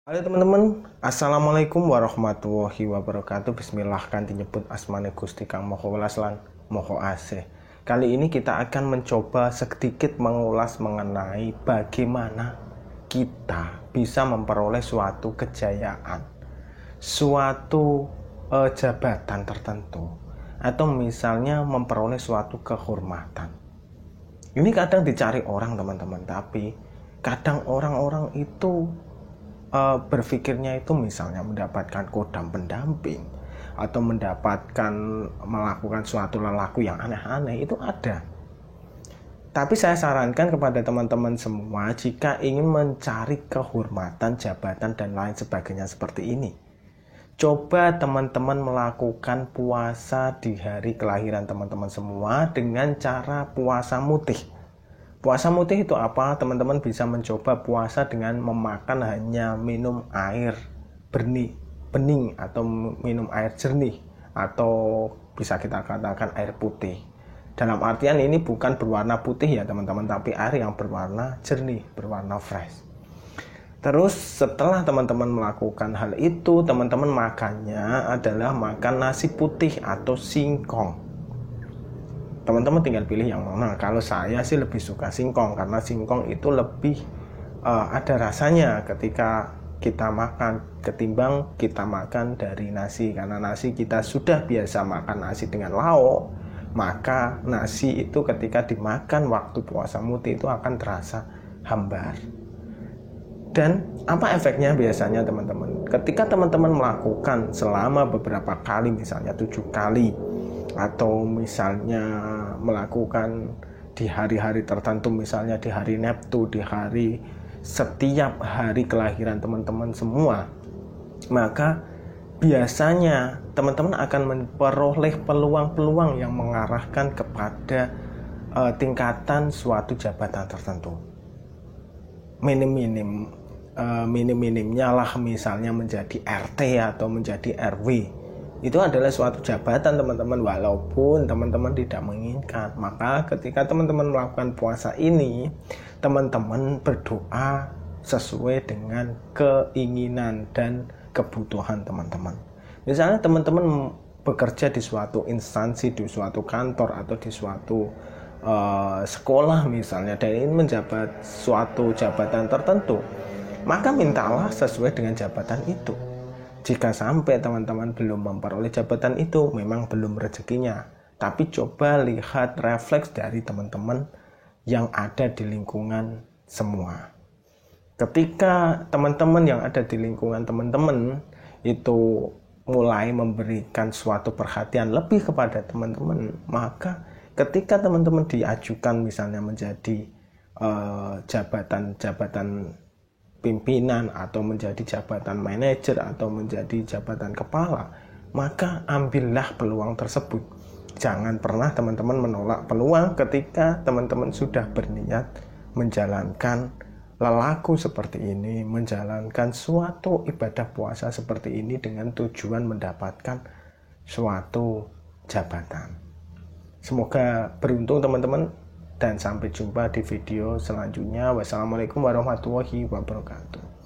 Halo teman-teman, Assalamualaikum warahmatullahi wabarakatuh. Bismillah kanthi nyebut asmane Gusti Kang Maha Welas lan Maha Asih. Kali ini kita akan mencoba sedikit mengulas mengenai bagaimana kita bisa memperoleh suatu kejayaan, suatu jabatan tertentu, atau misalnya memperoleh suatu kehormatan. Ini kadang dicari orang teman-teman, tapi kadang orang-orang itu berpikirnya itu misalnya mendapatkan kodam pendamping atau melakukan suatu lelaku yang aneh-aneh, itu ada. Tapi saya sarankan kepada teman-teman semua, jika ingin mencari kehormatan, jabatan, dan lain sebagainya seperti ini, coba teman-teman melakukan puasa di hari kelahiran teman-teman semua dengan cara puasa mutih. Puasa mutih itu apa? Teman-teman bisa mencoba puasa dengan memakan hanya minum air bening atau minum air jernih, atau bisa kita katakan air putih. Dalam artian ini bukan berwarna putih ya teman-teman, tapi air yang berwarna jernih, berwarna fresh. Terus setelah teman-teman melakukan hal itu, teman-teman makannya adalah makan nasi putih atau singkong. Teman-teman tinggal pilih yang mana. Kalau saya sih lebih suka singkong, karena singkong itu lebih ada rasanya ketika kita makan ketimbang kita makan dari nasi. Karena nasi kita sudah biasa makan nasi dengan lauk, maka nasi itu ketika dimakan waktu puasa mutih itu akan terasa hambar. Dan apa efeknya biasanya teman-teman? Ketika teman-teman melakukan selama beberapa kali, misalnya 7 kali, atau misalnya melakukan di hari-hari tertentu, misalnya di hari Neptu, di hari setiap hari kelahiran teman-teman semua, maka biasanya teman-teman akan memperoleh peluang-peluang yang mengarahkan kepada tingkatan suatu jabatan tertentu. Minim-minimnya lah, misalnya menjadi RT atau menjadi RW. Itu adalah suatu jabatan teman-teman, walaupun teman-teman tidak menginginkan. Maka ketika teman-teman melakukan puasa ini, teman-teman berdoa sesuai dengan keinginan dan kebutuhan teman-teman. Misalnya teman-teman bekerja di suatu instansi, di suatu kantor, atau di suatu sekolah misalnya, dan ingin menjabat suatu jabatan tertentu, maka mintalah sesuai dengan jabatan itu. Jika sampai teman-teman belum memperoleh jabatan itu, memang belum rezekinya. Tapi coba lihat refleks dari teman-teman yang ada di lingkungan semua. Ketika teman-teman yang ada di lingkungan teman-teman itu mulai memberikan suatu perhatian lebih kepada teman-teman, maka ketika teman-teman diajukan misalnya menjadi jabatan-jabatan pimpinan, atau menjadi jabatan manajer, atau menjadi jabatan kepala, maka ambillah peluang tersebut. Jangan pernah teman-teman menolak peluang ketika teman-teman sudah berniat menjalankan lelaku seperti ini, menjalankan suatu ibadah puasa seperti ini dengan tujuan mendapatkan suatu jabatan. Semoga beruntung teman-teman, dan sampai jumpa di video selanjutnya. Wassalamualaikum warahmatullahi wabarakatuh.